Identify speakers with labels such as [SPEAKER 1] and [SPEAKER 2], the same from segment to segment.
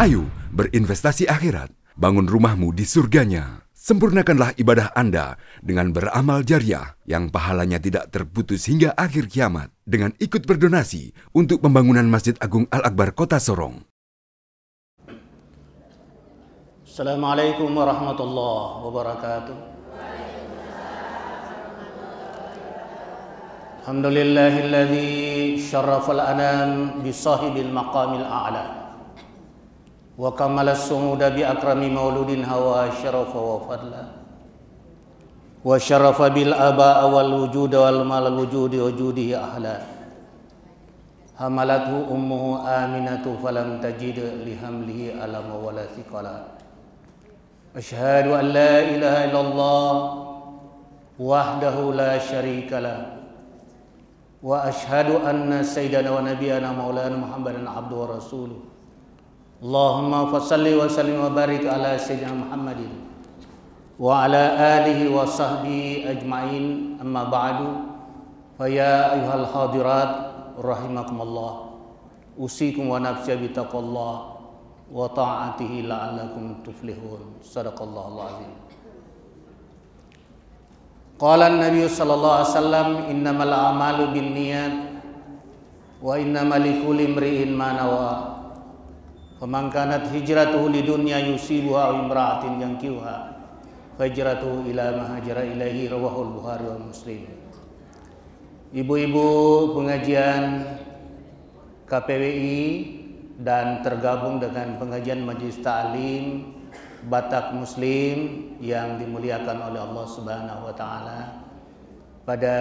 [SPEAKER 1] Ayo berinvestasi akhirat, bangun rumahmu di surganya. Sempurnakanlah ibadah Anda dengan beramal jariah yang pahalanya tidak terputus hingga akhir kiamat dengan ikut berdonasi untuk pembangunan Masjid Agung Al-Akbar Kota Sorong.
[SPEAKER 2] Assalamualaikum warahmatullahi wabarakatuh. Alhamdulillahilladzi syarrafal anam bisahibil maqamil a'la wa kamala sumuda bi akrami mauludin hawa syarafa wa fadla wa syarafa bil aba'a wal wujuda wal malal wujudi wujudihi ahla hamalathu ummuhu aminatu falam tajid lihamlihi alama wala thiqala asyhadu an la ilaha illallah wahdahu la syarikalah wa asyhadu anna sayyidana wa nabiyana maulana Muhammadan abduhu wa rasuluh. Allahumma fassalli wa sallim wa barik ala sayyidina Muhammadin wa ala alihi wa sahbihi ajma'in, amma ba'du. Fa ya ayyuhal hadirat rahimakumullah, usikum wa nafsi bi taqwallah wa ta'atihi la'allakum tuflihun. Sadaqallahul azim. Qala an-nabiy sallallahu alaihi wasallam, innamal a'malu binniyat wa innamal likulli imri'in ma nawa. Faman kanat hijratuhu lidunya yusibuha aw imra'atin yankihuha fahijratuhu ila ma hajara ilaihi, rawahul Bukhari wa Muslim. Ibu-ibu pengajian KPWI dan tergabung dengan pengajian Majelis Ta'lim Batak Muslim yang dimuliakan oleh Allah Subhanahu wa taala, pada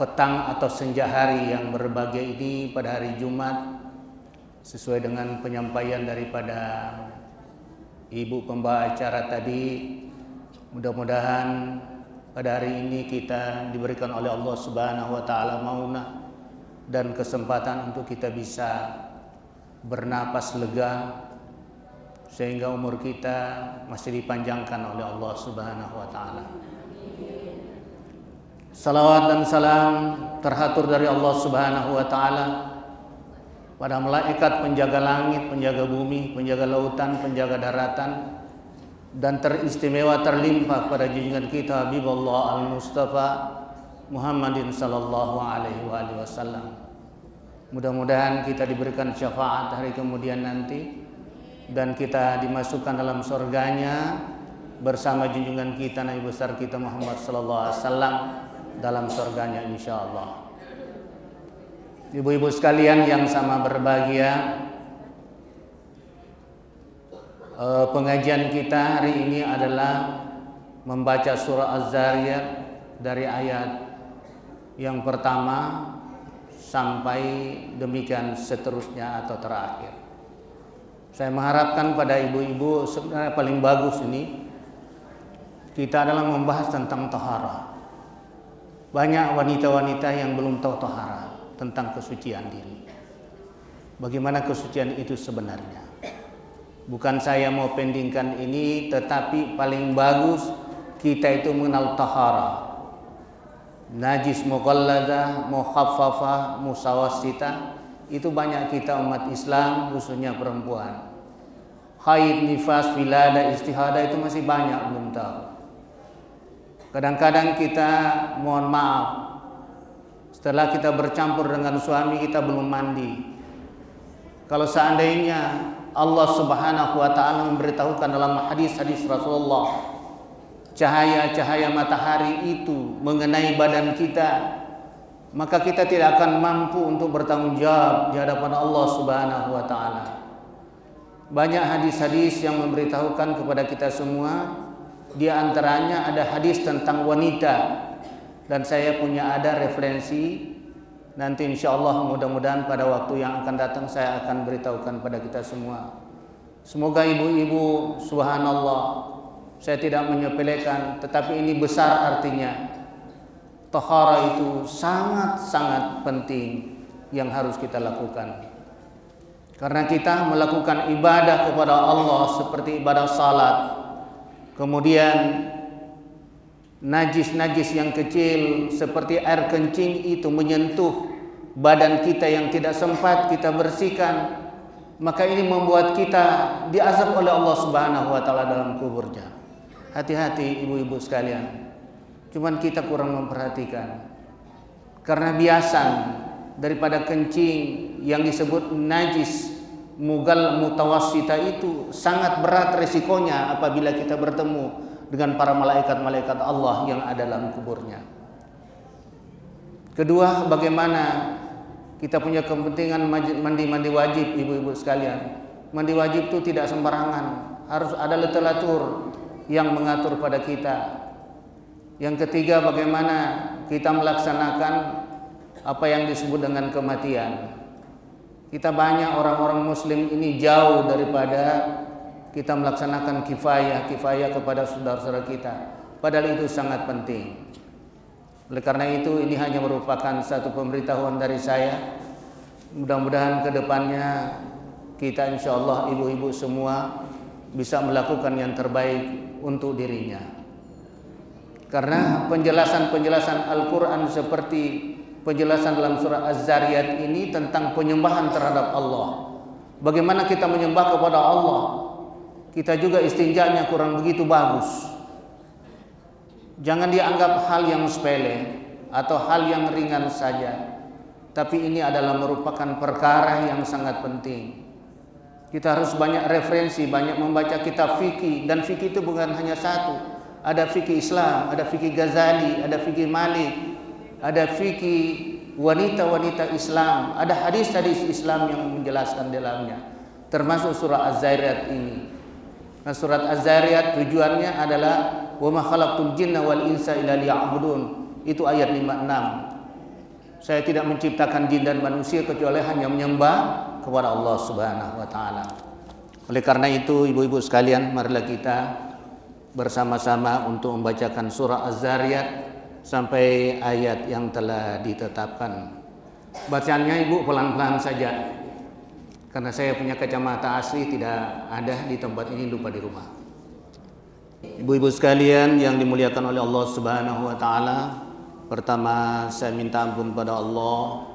[SPEAKER 2] petang atau senja hari yang berbahagia ini, pada hari Jumat, sesuai dengan penyampaian daripada ibu pembawa acara tadi, mudah-mudahan pada hari ini kita diberikan oleh Allah Subhanahu wa taala maunah dan kesempatan untuk kita bisa bernapas lega, sehingga umur kita masih dipanjangkan oleh Allah Subhanahu wa taala. Salawat dan salam terhatur dari Allah Subhanahu wa taala pada malaikat penjaga langit, penjaga bumi, penjaga lautan, penjaga daratan, dan teristimewa terlimpah pada junjungan kita Habibullah Al-Mustafa Muhammadin sallallahu alaihi wasallam. Mudah-mudahan kita diberikan syafaat hari kemudian nanti dan kita dimasukkan dalam surganya bersama junjungan kita Nabi besar kita Muhammad sallallahu alaihi wasallam dalam surganya insyaallah. Ibu-ibu sekalian yang sama berbahagia, pengajian kita hari ini adalah membaca surah Az-Zariyat dari ayat yang pertama sampai demikian seterusnya atau terakhir. Saya mengharapkan pada ibu-ibu, sebenarnya paling bagus ini kita adalah membahas tentang taharah. Banyak wanita-wanita yang belum tahu taharah tentang kesucian diri. Bagaimana kesucian itu sebenarnya? Bukan saya mau pendingkan ini, tetapi paling bagus kita itu mengenal taharah. Najis mughalladah, mukhaffafah, musawassitah, itu banyak kita umat Islam khususnya perempuan. Haid, nifas, wilada, istihada itu masih banyak belum tahu. Kadang-kadang kita mohon maaf, setelah kita bercampur dengan suami kita belum mandi. Kalau seandainya Allah Subhanahu wa taala memberitahukan dalam hadis-hadis Rasulullah, cahaya-cahaya matahari itu mengenai badan kita, maka kita tidak akan mampu untuk bertanggung jawab di hadapan Allah Subhanahu wa taala. Banyak hadis-hadis yang memberitahukan kepada kita semua, di antaranya ada hadis tentang wanita, dan saya punya ada referensi. Nanti insya Allah mudah-mudahan pada waktu yang akan datang saya akan beritahukan pada kita semua. Semoga ibu-ibu, subhanallah, saya tidak menyepelekan, tetapi ini besar artinya. Taharah itu sangat-sangat penting yang harus kita lakukan. Karena kita melakukan ibadah kepada Allah seperti ibadah salat, kemudian najis-najis yang kecil seperti air kencing itu menyentuh badan kita yang tidak sempat kita bersihkan, maka ini membuat kita diazab oleh Allah Subhanahu wa taala dalam kuburnya. Hati-hati ibu-ibu sekalian. Cuman kita kurang memperhatikan. Karena biasan daripada kencing yang disebut najis mugal mutawassita itu sangat berat resikonya apabila kita bertemu dengan para malaikat-malaikat Allah yang ada dalam kuburnya. Kedua, bagaimana kita punya kepentingan mandi wajib, ibu-ibu sekalian. Mandi wajib itu tidak sembarangan, harus ada literatur yang mengatur pada kita. Yang ketiga, bagaimana kita melaksanakan apa yang disebut dengan kematian. Kita banyak orang-orang muslim ini jauh daripada kita melaksanakan kifayah kepada saudara-saudara kita. Padahal itu sangat penting. Oleh karena itu ini hanya merupakan satu pemberitahuan dari saya. Mudah-mudahan ke depannya kita insyaallah ibu-ibu semua bisa melakukan yang terbaik untuk dirinya. Karena penjelasan-penjelasan Al-Quran seperti penjelasan dalam surah Az-Zariyat ini tentang penyembahan terhadap Allah. Bagaimana kita menyembah kepada Allah? Kita juga istinjanya kurang begitu bagus. Jangan dianggap hal yang sepele atau hal yang ringan saja. Tapi ini adalah merupakan perkara yang sangat penting. Kita harus banyak referensi, banyak membaca kitab fikih. Dan fikih itu bukan hanya satu. Ada fikih Islam, ada fikih Ghazali, ada fikih Malik, ada fikih wanita-wanita Islam, ada hadis-hadis Islam yang menjelaskan dalamnya. Termasuk surah Az-Zariyat ini. Nah, surat Az-Zariyat tujuannya adalah wa ma khalaqtul jinna wal insa illa liya'budun. Itu ayat 56. Saya tidak menciptakan jin dan manusia kecuali hanya menyembah kepada Allah Subhanahu wa taala. Oleh karena itu, ibu-ibu sekalian, marilah kita bersama-sama untuk membacakan surah Az-Zariyat sampai ayat yang telah ditetapkan. Bacaannya ibu pelan-pelan saja. Karena saya punya kacamata asli tidak ada di tempat ini, lupa di rumah. Ibu-ibu sekalian yang dimuliakan oleh Allah Subhanahu wa taala, pertama saya minta ampun pada Allah.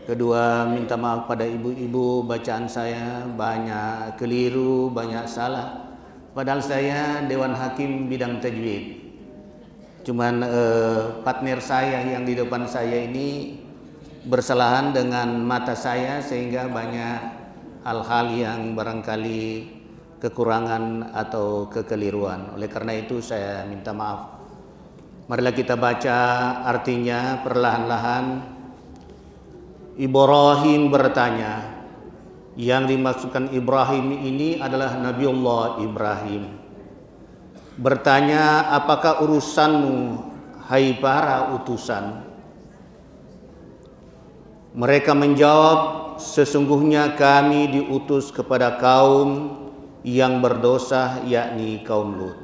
[SPEAKER 2] Kedua, minta maaf pada ibu-ibu, bacaan saya banyak keliru, banyak salah. Padahal saya Dewan Hakim bidang tajwid. Cuman partner saya yang di depan saya ini bersalahan dengan mata saya sehingga banyak hal-hal yang barangkali kekurangan atau kekeliruan. Oleh karena itu saya minta maaf. Marilah kita baca artinya perlahan-lahan. Ibrahim bertanya. Yang dimaksudkan Ibrahim ini adalah Nabiullah Ibrahim. Bertanya, apakah urusanmu, hai para utusan? Mereka menjawab, sesungguhnya kami diutus kepada kaum yang berdosa, yakni kaum Lut.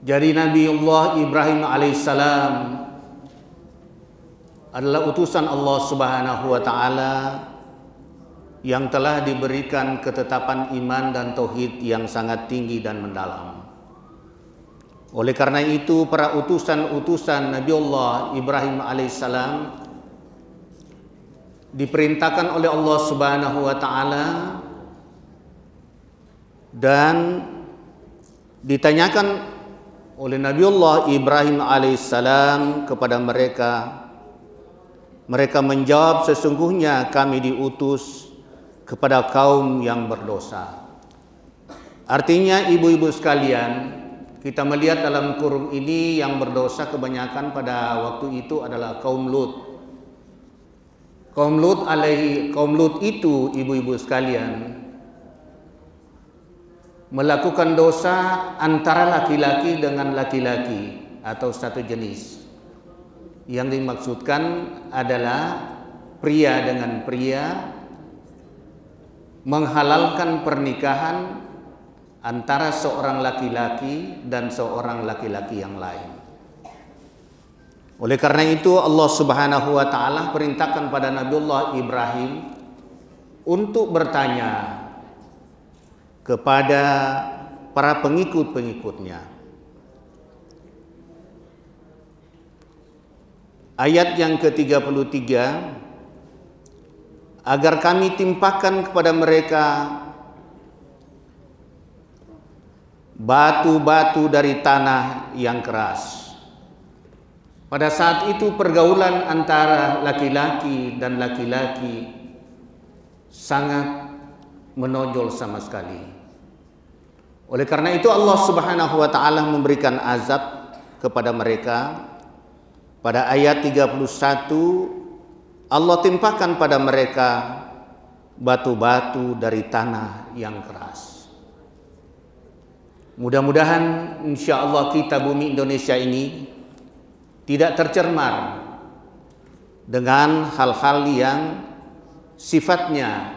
[SPEAKER 2] Jadi Nabiullah Ibrahim alaihissalam adalah utusan Allah Subhanahu wa taala yang telah diberikan ketetapan iman dan tauhid yang sangat tinggi dan mendalam. Oleh karena itu para utusan-utusan Nabiullah Ibrahim alaihissalam diperintahkan oleh Allah Subhanahu wa taala dan ditanyakan oleh Nabiullah Ibrahim alaihissalam kepada mereka. Mereka menjawab, sesungguhnya kami diutus kepada kaum yang berdosa. Artinya ibu-ibu sekalian, kita melihat dalam kurung ini yang berdosa kebanyakan pada waktu itu adalah kaum Lut. Kaum Lut itu ibu-ibu sekalian melakukan dosa antara laki-laki dengan laki-laki atau satu jenis. Yang dimaksudkan adalah pria dengan pria menghalalkan pernikahan antara seorang laki-laki dan seorang laki-laki yang lain. Oleh karena itu Allah Subhanahu wa taala perintahkan pada Nabiullah Ibrahim untuk bertanya kepada para pengikut-pengikutnya. Ayat yang ke-33 agar kami timpakan kepada mereka batu-batu dari tanah yang keras. Pada saat itu pergaulan antara laki-laki dan laki-laki sangat menonjol sama sekali. Oleh karena itu Allah Subhanahu wa taala memberikan azab kepada mereka. Pada ayat 31 Allah timpakan pada mereka batu-batu dari tanah yang keras. Mudah-mudahan insya Allah kita bumi Indonesia ini tidak tercemar dengan hal-hal yang sifatnya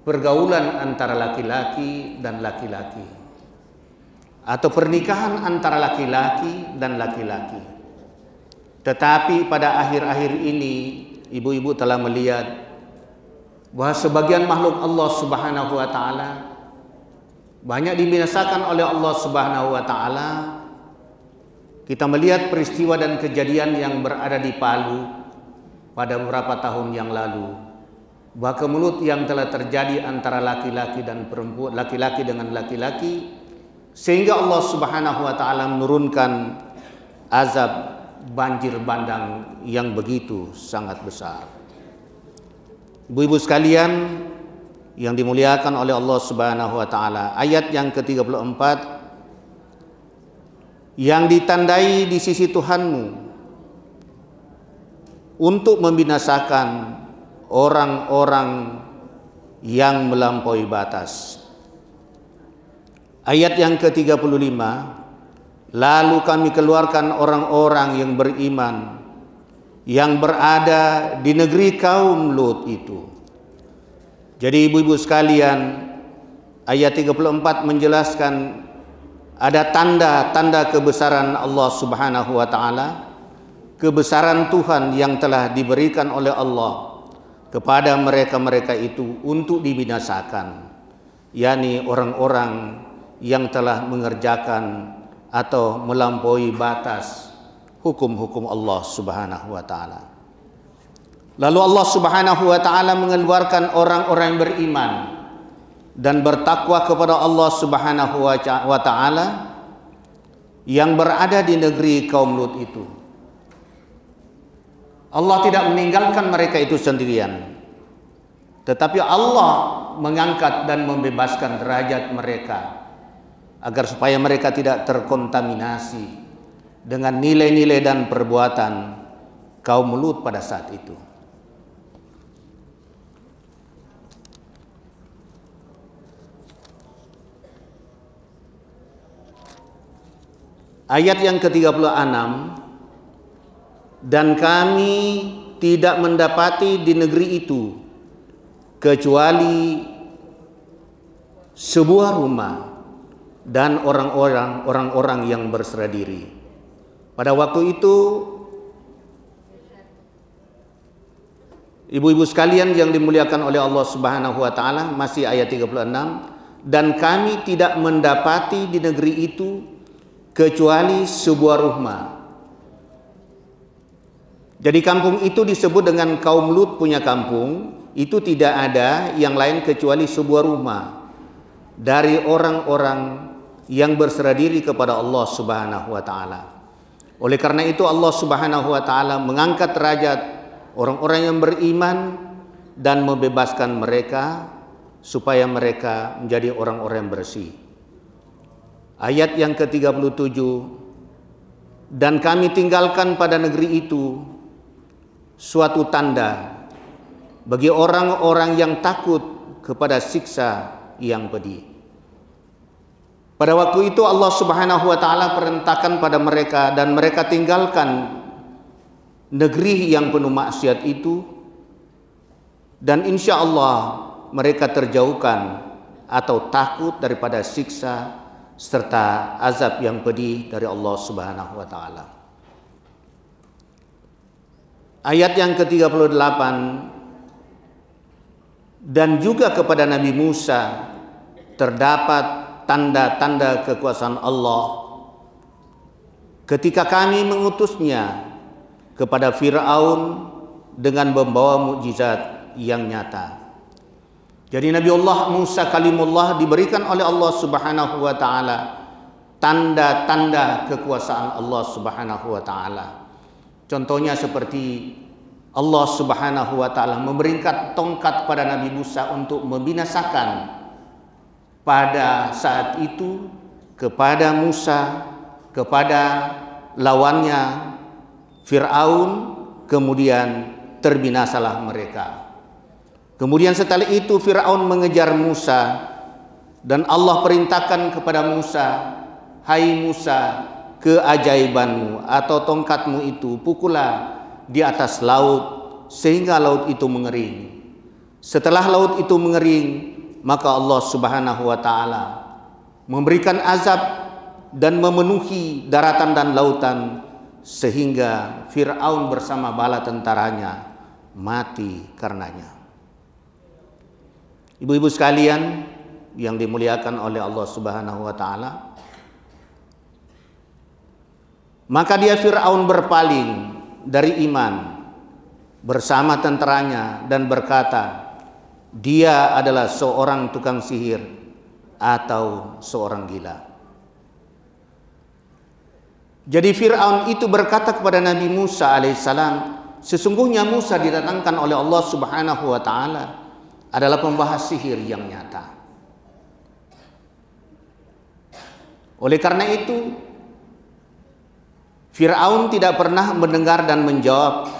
[SPEAKER 2] pergaulan antara laki-laki dan laki-laki, atau pernikahan antara laki-laki dan laki-laki. Tetapi pada akhir-akhir ini ibu-ibu telah melihat bahwa sebagian makhluk Allah Subhanahu wa taala banyak dibinasakan oleh Allah Subhanahu wa taala. Kita melihat peristiwa dan kejadian yang berada di Palu pada beberapa tahun yang lalu. Bahwa mulut yang telah terjadi antara laki-laki dan perempuan, laki-laki dengan laki-laki, sehingga Allah Subhanahu wa taala menurunkan azab banjir bandang yang begitu sangat besar. Ibu-ibu sekalian yang dimuliakan oleh Allah Subhanahu wa taala, ayat yang ke-34 yang ditandai di sisi Tuhanmu untuk membinasakan orang-orang yang melampaui batas. Ayat yang ke-35, lalu kami keluarkan orang-orang yang beriman yang berada di negeri kaum Lut itu. Jadi ibu-ibu sekalian, ayat 34 menjelaskan ada tanda-tanda kebesaran Allah Subhanahu wa taala, kebesaran Tuhan yang telah diberikan oleh Allah kepada mereka-mereka itu untuk dibinasakan, yakni orang-orang yang telah mengerjakan atau melampaui batas hukum-hukum Allah Subhanahu wa taala. Lalu Allah Subhanahu wa taala mengeluarkan orang-orang yang beriman dan bertakwa kepada Allah Subhanahu wa taala yang berada di negeri kaum Lut itu. Allah tidak meninggalkan mereka itu sendirian, tetapi Allah mengangkat dan membebaskan derajat mereka agar supaya mereka tidak terkontaminasi dengan nilai-nilai dan perbuatan kaum Lut pada saat itu. Ayat yang ke-36, dan kami tidak mendapati di negeri itu kecuali sebuah rumah dan orang-orang yang berserah diri. Pada waktu itu, ibu-ibu sekalian yang dimuliakan oleh Allah Subhanahu wa taala, masih ayat 36, dan kami tidak mendapati di negeri itu kecuali sebuah rumah. Jadi kampung itu disebut dengan kaum Lut punya kampung, itu tidak ada yang lain kecuali sebuah rumah dari orang-orang yang berserah diri kepada Allah Subhanahu wa taala. Oleh karena itu Allah Subhanahu wa taala mengangkat derajat orang-orang yang beriman dan membebaskan mereka supaya mereka menjadi orang-orang yang bersih. Ayat yang ke-37, dan kami tinggalkan pada negeri itu suatu tanda bagi orang-orang yang takut kepada siksa yang pedih. Pada waktu itu Allah Subhanahu wa taala perintahkan pada mereka dan mereka tinggalkan negeri yang penuh maksiat itu, dan insya Allah mereka terjauhkan atau takut daripada siksa serta azab yang pedih dari Allah Subhanahu wa taala. Ayat yang ke-38, dan juga kepada Nabi Musa terdapat tanda-tanda kekuasaan Allah ketika kami mengutusnya kepada Fir'aun dengan membawa mukjizat yang nyata. Jadi Nabi Allah Musa kalimullah diberikan oleh Allah Subhanahu wa taala tanda-tanda kekuasaan Allah Subhanahu wa taala. Contohnya seperti Allah Subhanahu wa taala memberikan tongkat pada Nabi Musa untuk membinasakan pada saat itu kepada Musa, kepada lawannya Fir'aun, kemudian terbinasalah mereka. Kemudian setelah itu Fir'aun mengejar Musa dan Allah perintahkan kepada Musa, "Hai Musa, keajaibanmu atau tongkatmu itu pukullah di atas laut sehingga laut itu mengering." Setelah laut itu mengering, maka Allah Subhanahu wa taala memberikan azab dan memenuhi daratan dan lautan sehingga Fir'aun bersama bala tentaranya mati karenanya. Ibu-ibu sekalian yang dimuliakan oleh Allah Subhanahu wa taala, maka dia Fir'aun berpaling dari iman bersama tentaranya dan berkata, dia adalah seorang tukang sihir atau seorang gila. Jadi Fir'aun itu berkata kepada Nabi Musa alaihissalam, sesungguhnya Musa didatangkan oleh Allah Subhanahu wa taala adalah pembahas sihir yang nyata. Oleh karena itu Fir'aun tidak pernah mendengar dan menjawab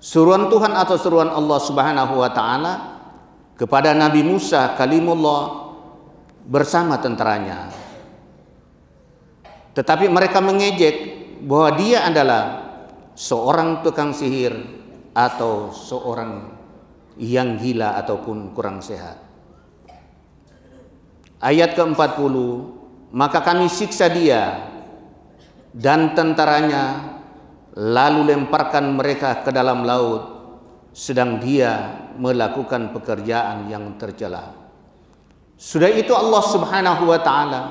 [SPEAKER 2] seruan Tuhan atau seruan Allah Subhanahu wa taala kepada Nabi Musa kalimullah bersama tentaranya. Tetapi mereka mengejek bahwa dia adalah seorang tukang sihir atau seorang yang gila ataupun kurang sehat. Ayat ke-40, maka kami siksa dia dan tentaranya lalu lemparkan mereka ke dalam laut sedang dia melakukan pekerjaan yang tercela. Sudah itu Allah Subhanahu wa taala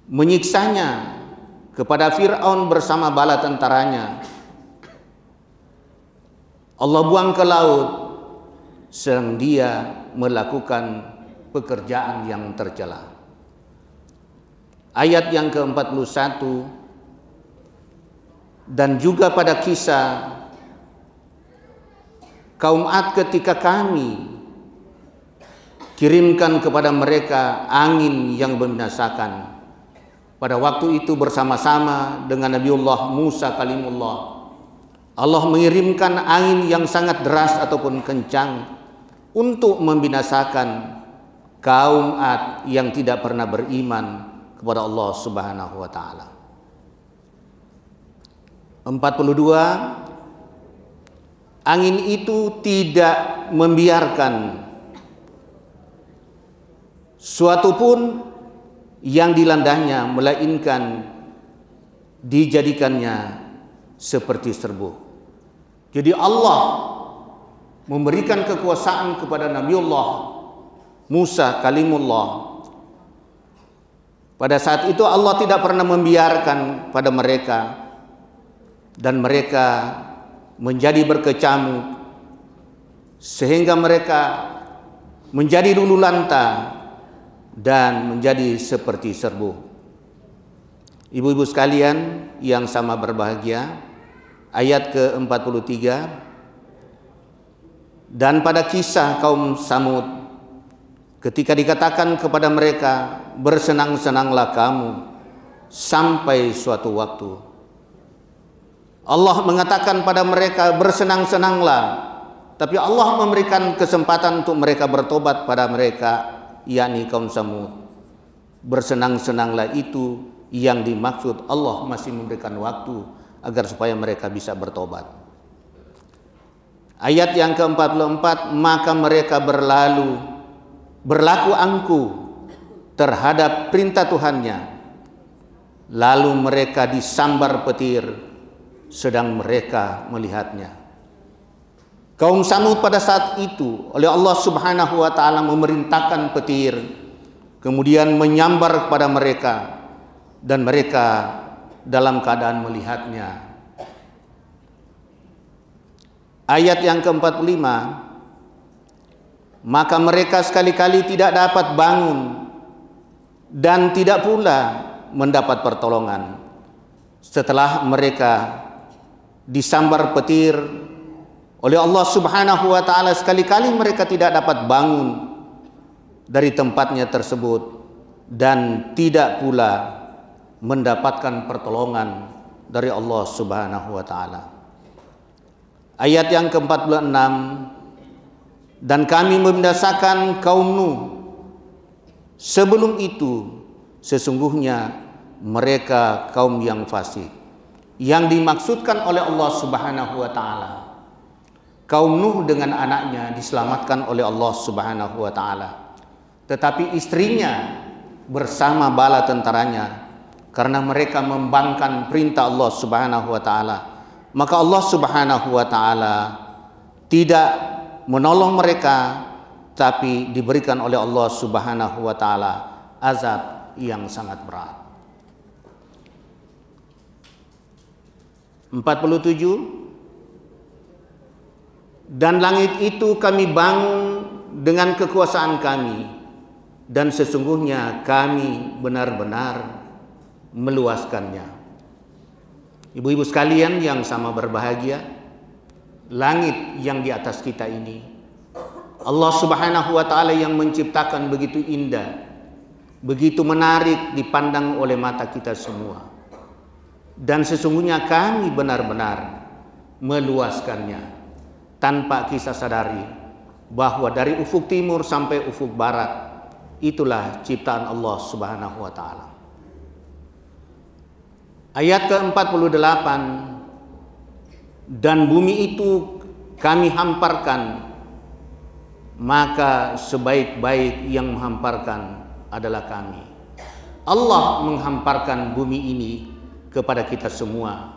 [SPEAKER 2] menyiksanya kepada Fir'aun bersama bala tentaranya. Allah buang ke laut sedang dia melakukan pekerjaan yang tercela. Ayat yang ke-41, dan juga pada kisah kaum Ad ketika kami kirimkan kepada mereka angin yang membinasakan. Pada waktu itu bersama-sama dengan Nabiullah Musa kalimullah, Allah mengirimkan angin yang sangat deras ataupun kencang untuk membinasakan kaum Ad yang tidak pernah beriman kepada Allah Subhanahu wa taala. 42, angin itu tidak membiarkan suatu pun yang dilandahnya melainkan dijadikannya seperti serbuk. Jadi Allah memberikan kekuasaan kepada Nabiullah Musa kalimullah. Pada saat itu Allah tidak pernah membiarkan pada mereka dan mereka menjadi berkecamuk sehingga mereka menjadi lulu lanta dan menjadi seperti serbuk. Ibu-ibu sekalian yang sama berbahagia, ayat ke-43, dan pada kisah kaum Samud ketika dikatakan kepada mereka, bersenang-senanglah kamu sampai suatu waktu. Allah mengatakan pada mereka, bersenang-senanglah, tapi Allah memberikan kesempatan untuk mereka bertobat pada mereka, yakni kaum Samud. Bersenang-senanglah itu yang dimaksud Allah masih memberikan waktu agar supaya mereka bisa bertobat. Ayat yang ke-44, maka mereka berlaku angkuh terhadap perintah Tuhannya, lalu mereka disambar petir sedang mereka melihatnya. Kaum Samud pada saat itu oleh Allah Subhanahu wa taala memerintahkan petir kemudian menyambar kepada mereka dan mereka dalam keadaan melihatnya. Ayat yang ke-45, maka mereka sekali-kali tidak dapat bangun dan tidak pula mendapat pertolongan setelah mereka disambar petir oleh Allah Subhanahu wa taala. Sekali-kali mereka tidak dapat bangun dari tempatnya tersebut dan tidak pula mendapatkan pertolongan dari Allah Subhanahu wa taala. Ayat yang ke-46, dan kami membinasakan kaum Nuh sebelum itu, sesungguhnya mereka kaum yang fasik. Yang dimaksudkan oleh Allah Subhanahu wa taala, kaum Nuh dengan anaknya diselamatkan oleh Allah Subhanahu wa taala, tetapi istrinya bersama bala tentaranya karena mereka membangkang perintah Allah Subhanahu wa taala, maka Allah Subhanahu wa taala tidak menolong mereka, tapi diberikan oleh Allah Subhanahu wa taala azab yang sangat berat. 47, dan langit itu kami bangun dengan kekuasaan kami, dan sesungguhnya kami benar-benar meluaskannya. Ibu-ibu sekalian yang sama berbahagia, langit yang di atas kita ini Allah Subhanahu wa taala yang menciptakan begitu indah, begitu menarik dipandang oleh mata kita semua. Dan sesungguhnya kami benar-benar meluaskannya tanpa kita sadari bahwa dari ufuk timur sampai ufuk barat itulah ciptaan Allah Subhanahu wa taala. Ayat ke-48, dan bumi itu kami hamparkan, maka sebaik-baik yang menghamparkan adalah kami. Allah menghamparkan bumi ini kepada kita semua,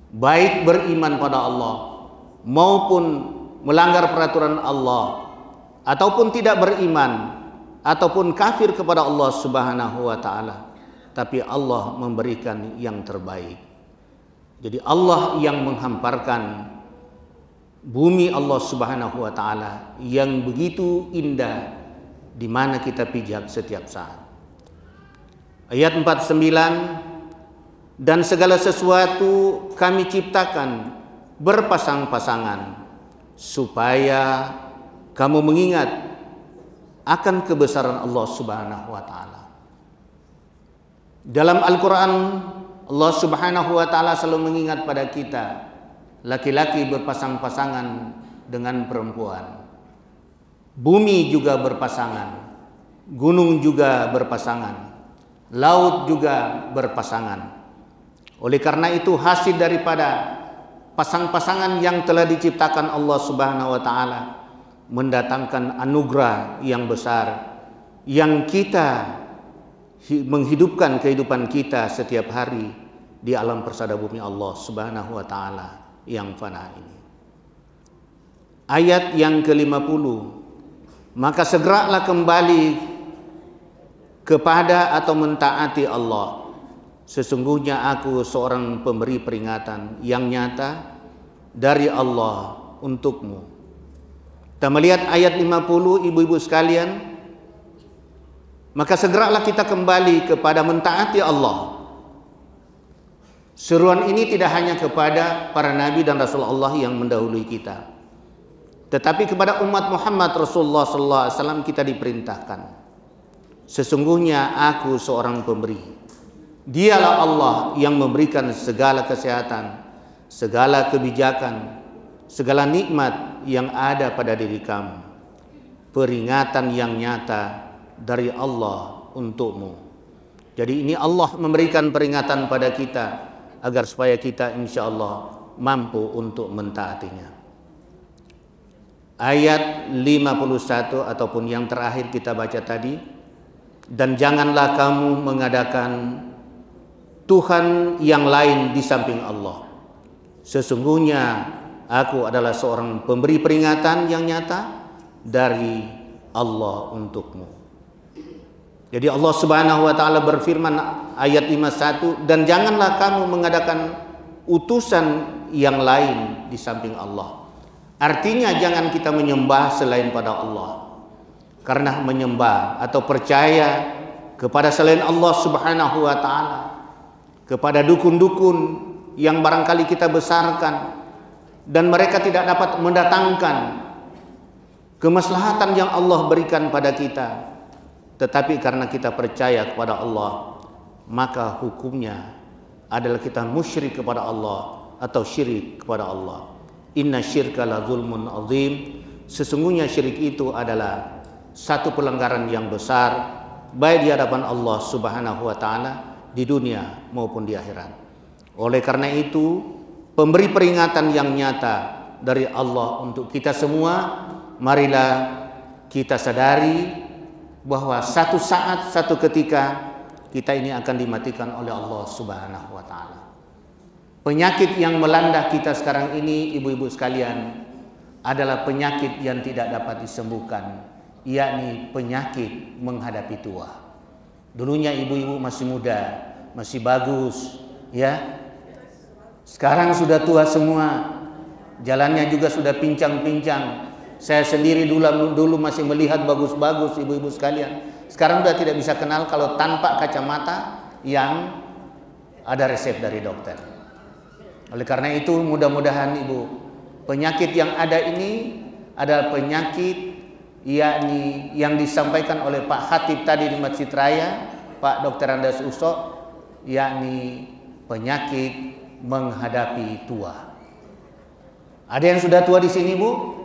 [SPEAKER 2] baik beriman pada Allah maupun melanggar peraturan Allah, ataupun tidak beriman ataupun kafir kepada Allah Subhanahu wa taala, tapi Allah memberikan yang terbaik. Jadi Allah yang menghamparkan bumi Allah Subhanahu wa taala yang begitu indah di mana kita pijak setiap saat. Ayat 49, dan segala sesuatu kami ciptakan berpasang-pasangan supaya kamu mengingat akan kebesaran Allah Subhanahu wa taala. Dalam Al-Quran Allah Subhanahu wa taala selalu mengingat pada kita, laki-laki berpasang-pasangan dengan perempuan, bumi juga berpasangan, gunung juga berpasangan, laut juga berpasangan. Oleh karena itu hasil daripada pasang-pasangan yang telah diciptakan Allah Subhanahu wa taala mendatangkan anugerah yang besar yang kita menghidupkan kehidupan kita setiap hari di alam persada bumi Allah Subhanahu wa taala yang fana ini. Ayat yang ke-50, maka segeralah kembali kepada atau mentaati Allah. Sesungguhnya aku seorang pemberi peringatan yang nyata dari Allah untukmu. Kita melihat ayat 50, ibu-ibu sekalian, maka segeralah kita kembali kepada mentaati Allah. Seruan ini tidak hanya kepada para nabi dan rasul Allah yang mendahului kita, tetapi kepada umat Muhammad Rasulullah SAW kita diperintahkan. Sesungguhnya aku seorang pemberi. Dialah Allah yang memberikan segala kesehatan, segala kebijakan, segala nikmat yang ada pada diri kamu. Peringatan yang nyata dari Allah untukmu. Jadi ini Allah memberikan peringatan pada kita agar supaya kita insya Allah mampu untuk mentaatinya. Ayat 51 ataupun yang terakhir kita baca tadi, dan janganlah kamu mengadakan Tuhan yang lain di samping Allah. Sesungguhnya aku adalah seorang pemberi peringatan yang nyata dari Allah untukmu. Jadi Allah Subhanahu wa taala berfirman ayat 51, dan janganlah kamu mengadakan utusan yang lain di samping Allah. Artinya jangan kita menyembah selain pada Allah. Karena menyembah atau percaya kepada selain Allah Subhanahu wa taala, kepada dukun-dukun yang barangkali kita besarkan dan mereka tidak dapat mendatangkan kemaslahatan yang Allah berikan pada kita, tetapi karena kita percaya kepada Allah, maka hukumnya adalah kita musyrik kepada Allah atau syirik kepada Allah. Inna syirka la zulmun azim. Sesungguhnya syirik itu adalah satu pelanggaran yang besar, baik di hadapan Allah Subhanahu wa taala di dunia maupun di akhirat. Oleh karena itu, pemberi peringatan yang nyata dari Allah untuk kita semua, marilah kita sadari bahwa satu saat, satu ketika kita ini akan dimatikan oleh Allah Subhanahu wa taala. Penyakit yang melanda kita sekarang ini, ibu-ibu sekalian, adalah penyakit yang tidak dapat disembuhkan, yakni penyakit menghadapi tua. Dulunya ibu-ibu masih muda, masih bagus, ya. Sekarang sudah tua semua, jalannya juga sudah pincang-pincang. Saya sendiri dulu masih melihat bagus-bagus, ibu-ibu sekalian. Sekarang sudah tidak bisa kenal kalau tanpa kacamata yang ada resep dari dokter. Oleh karena itu, mudah-mudahan ibu, penyakit yang ada ini adalah penyakit yakni yang disampaikan oleh Pak Khatib tadi di Masjid Raya, Pak Dr. Andes Usok, yakni penyakit menghadapi tua. Ada yang sudah tua di sini, Bu?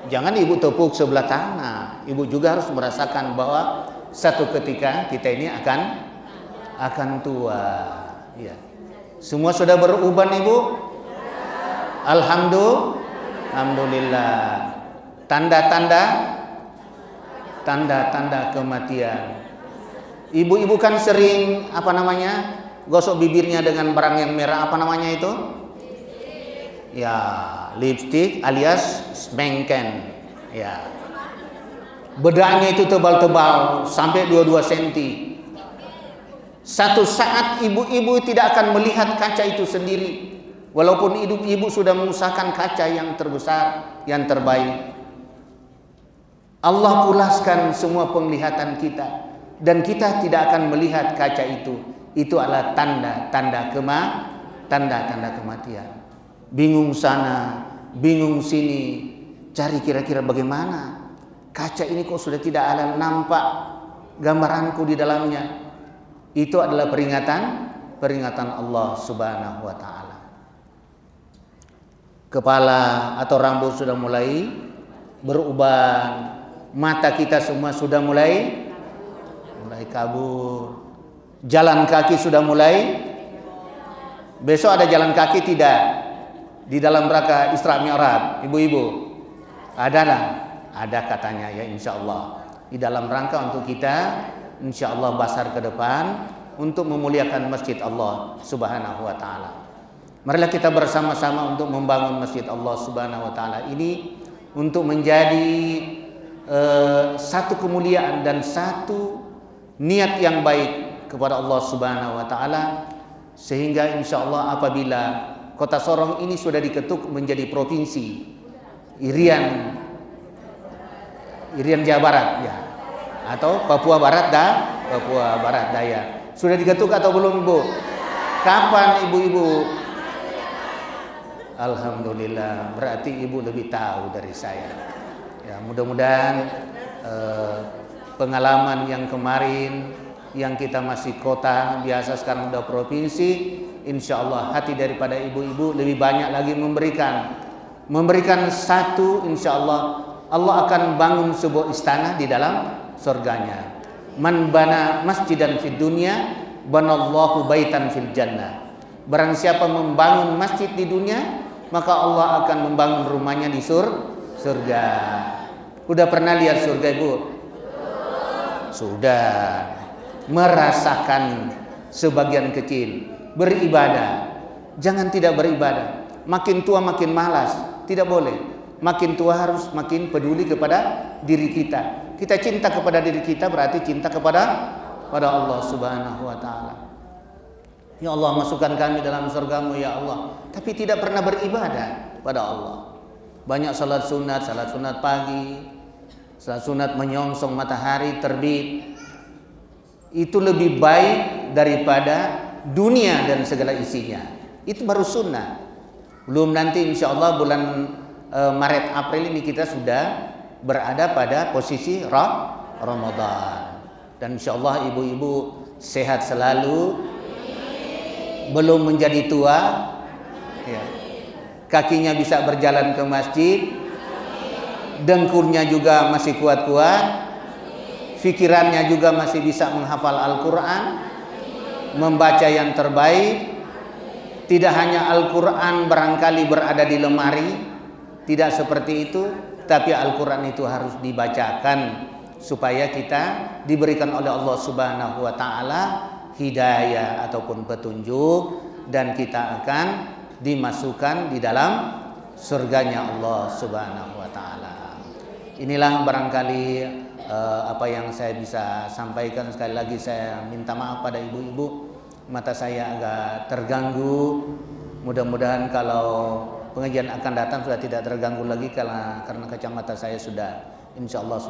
[SPEAKER 2] Jangan ibu tepuk sebelah tangan. Ibu juga harus merasakan bahwa satu ketika kita ini akan tua. Ya. Semua sudah beruban, Ibu? Alhamdulillah. Tanda-tanda kematian. Ibu-ibu kan sering gosok bibirnya dengan barang yang merah, apa namanya itu? Ya, lipstick alias smengken. Ya. Bedaknya itu tebal-tebal sampai 22 cm. Satu saat ibu-ibu tidak akan melihat kaca itu sendiri, walaupun ibu sudah mengusahakan kaca yang terbesar, yang terbaik. Allah pulaskan semua penglihatan kita, dan kita tidak akan melihat kaca itu. Itu adalah tanda-tanda kematian. Bingung sana, bingung sini, cari kira-kira bagaimana kaca ini kok sudah tidak ada nampak gambaranku di dalamnya. Itu adalah peringatan Allah Subhanahu wa taala. Kepala atau rambut sudah mulai beruban, mata kita semua sudah mulai kabur. Jalan kaki sudah mulai. Besok ada jalan kaki tidak? Di dalam rangka Isra Mi'raj, ibu-ibu. Ada katanya ya, insya Allah. Di dalam rangka untuk kita insya Allah basar ke depan untuk memuliakan masjid Allah Subhanahu wa taala. Marilah kita bersama-sama untuk membangun masjid Allah Subhanahu wa taala ini untuk menjadi satu kemuliaan dan satu niat yang baik kepada Allah Subhanahu wa taala, sehingga insya Allah apabila Kota Sorong ini sudah diketuk menjadi provinsi Irian Jawa Barat ya, atau Papua Barat Daya. Sudah diketuk atau belum, Bu? Kapan, ibu-ibu? Alhamdulillah, berarti ibu lebih tahu dari saya. Ya, mudah-mudahan pengalaman yang kemarin yang kita masih kota, biasa sekarang udah provinsi, insya Allah hati daripada ibu-ibu lebih banyak lagi memberikan satu, insya Allah Allah akan bangun sebuah istana di dalam surganya. Man bana masjidan fid dunya banallahu baitan fil jannah. Barang siapa membangun masjid di dunia, maka Allah akan membangun rumahnya di surga. Udah pernah lihat surga, Ibu? Sudah. Merasakan sebagian kecil. Beribadah. Jangan tidak beribadah. Makin tua makin malas. Tidak boleh. Makin tua harus makin peduli kepada diri kita. Kita cinta kepada diri kita berarti cinta kepada Allah Subhanahu wa taala. Ya Allah, masukkan kami dalam surgamu ya Allah. Tapi tidak pernah beribadah pada Allah. Banyak salat sunat pagi, salat sunat menyongsong matahari terbit. Itu lebih baik daripada dunia dan segala isinya. Itu baru sunnah. Belum nanti insya Allah bulan Maret April ini kita sudah berada pada posisi Ramadan. Dan insya Allah ibu-ibu sehat selalu, belum menjadi tua, ya. Kakinya bisa berjalan ke masjid, dengkulnya juga masih kuat-kuat, pikirannya juga masih bisa menghafal Al-Quran, membaca yang terbaik. Tidak hanya Al-Quran barangkali berada di lemari, tidak seperti itu, tapi Al-Quran itu harus dibacakan supaya kita diberikan oleh Allah Subhanahu wa Ta'ala hidayah ataupun petunjuk, dan kita akan dimasukkan di dalam surganya Allah Subhanahu wa Ta'ala. Inilah barangkali apa yang saya bisa sampaikan. Sekali lagi saya minta maaf pada ibu-ibu, mata saya agak terganggu. Mudah-mudahan kalau pengajian akan datang sudah tidak terganggu lagi, karena kacamata saya sudah insya Allah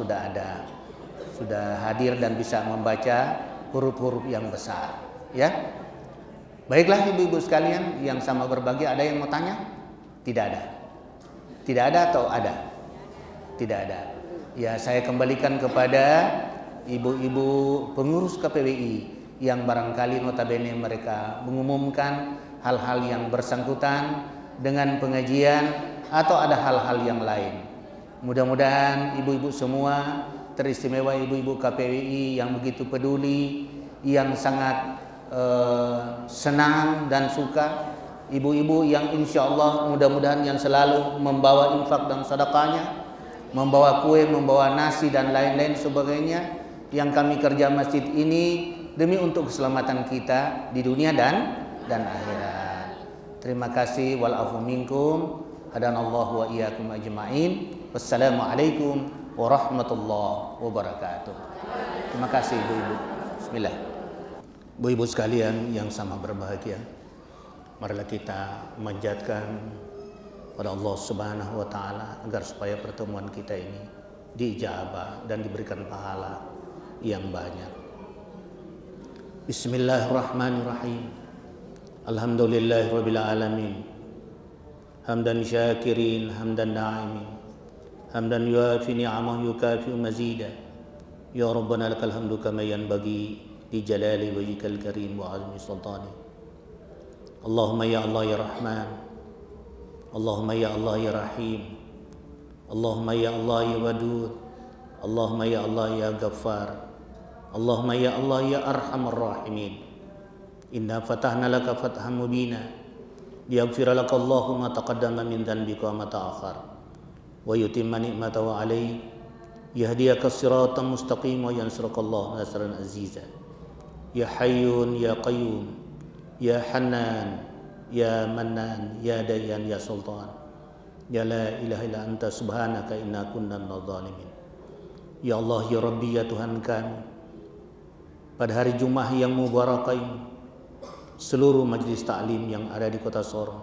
[SPEAKER 2] sudah hadir dan bisa membaca huruf-huruf yang besar, ya. Baiklah ibu-ibu sekalian yang sama berbagi, ada yang mau tanya? Tidak ada. Tidak ada atau ada? Tidak ada. Ya, saya kembalikan kepada ibu-ibu pengurus KPWI yang barangkali notabene mereka mengumumkan hal-hal yang bersangkutan dengan pengajian atau ada hal-hal yang lain. Mudah-mudahan ibu-ibu semua, teristimewa ibu-ibu KPWI yang begitu peduli, yang sangat senang dan suka, ibu-ibu yang insya Allah mudah-mudahan yang selalu membawa infak dan sedekahnya, membawa kue, membawa nasi dan lain-lain sebagainya, yang kami kerja masjid ini demi untuk keselamatan kita di dunia dan akhirat. Terima kasih. Wal afu minkum. Hadanallahu wa iyyakum ajma'in. Wassalamualaikum warahmatullahi wabarakatuh. Terima kasih ibu-ibu. Bismillah. Ibu-ibu sekalian yang sama berbahagia, marilah kita manjatkan pada Allah Subhanahu wa Ta'ala agar supaya pertemuan kita ini diijabah dan diberikan pahala yang banyak. Bismillahirrahmanirrahim. Alhamdulillahirabbil alamin. Hamdan syakirin, hamdan na'imin, hamdan yuafi ni'amahu yukafi mazida. Ya Rabbana lakal hamdu kama yanbaghi li jalali wajhikal karim wa 'azmi sultani. Allahumma ya Allah ya Rahman, Allahumma ya Allah ya Rahim, Allahumma ya Allah ya Wadud, Allahumma ya Allah ya Ghaffar, Allahumma ya Allah ya Arhamar Rahimin. Inna fatahna laka fathan mubina liyaghfira laka Allahu ma taqaddama min dhanbika wa ma ta'akhkhar wa yutimma ni'matahu 'alayk yahdiyaka siratan mustaqim wa yansuraka Allahu nasran aziza. Ya Hayyun ya Qayyum ya Hannan ya Mannan ya Dayyan ya Sultan ya la ilaha illa anta subhanaka inna kunna minadh dhalimin. Ya Allah ya Rabbi ya Tuhan kami, pada hari Jumat yang mubarakah ini seluruh majlis taklim yang ada di Kota Sorong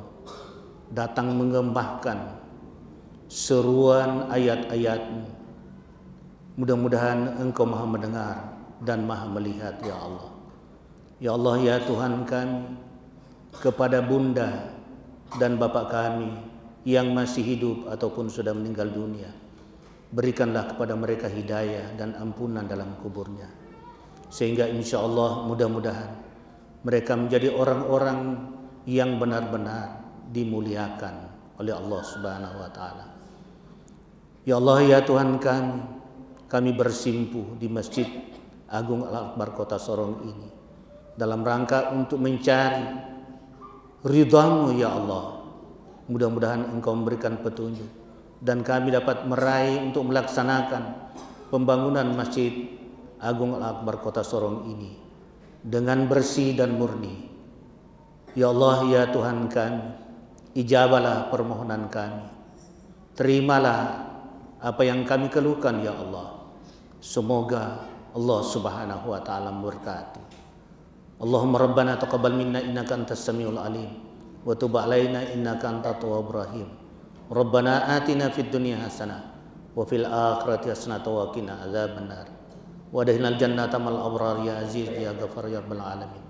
[SPEAKER 2] datang mengembahkan seruan ayat-ayat-Mu. Mudah-mudahan Engkau Maha mendengar dan Maha melihat ya Allah. Ya Allah ya Tuhan kami, kepada bunda dan bapak kami yang masih hidup ataupun sudah meninggal dunia, berikanlah kepada mereka hidayah dan ampunan dalam kuburnya, sehingga insya Allah mudah-mudahan mereka menjadi orang-orang yang benar-benar dimuliakan oleh Allah Subhanahu wa Ta'ala. Ya Allah ya Tuhan kami bersimpuh di Masjid Agung Al-Akbar Kota Sorong ini dalam rangka untuk mencari ridha-Mu ya Allah. Mudah-mudahan Engkau memberikan petunjuk dan kami dapat meraih untuk melaksanakan pembangunan Masjid Agung Al-Akbar Kota Sorong ini dengan bersih dan murni. Ya Allah ya Tuhan kami, ijabahlah permohonan kami. Terimalah apa yang kami keluhkan ya Allah. Semoga Allah Subhanahu wa Ta'ala memberkati. Allahumma rabbana taqabbal minna innaka antas samiul alim wa tub alaina innaka antat tawwabur rahim. Rabbana atina fid dunya hasanah wa fil akhirati hasanah wa qina adzabannar. Wa adkhilnal jannata mal abrar ya aziz ya ghafar ya rabbal alamin.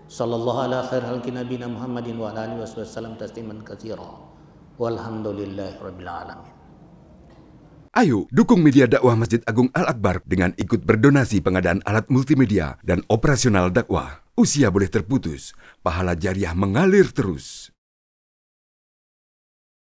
[SPEAKER 2] Sallallahu ala khair halqi nabiyina Muhammadin wa ala alihi wasallam tasliman katsira. Walhamdulillahi rabbil alamin.
[SPEAKER 1] Ayo dukung media dakwah Masjid Agung Al-Akbar dengan ikut berdonasi pengadaan alat multimedia dan operasional dakwah. Usia boleh terputus, pahala jariah mengalir terus.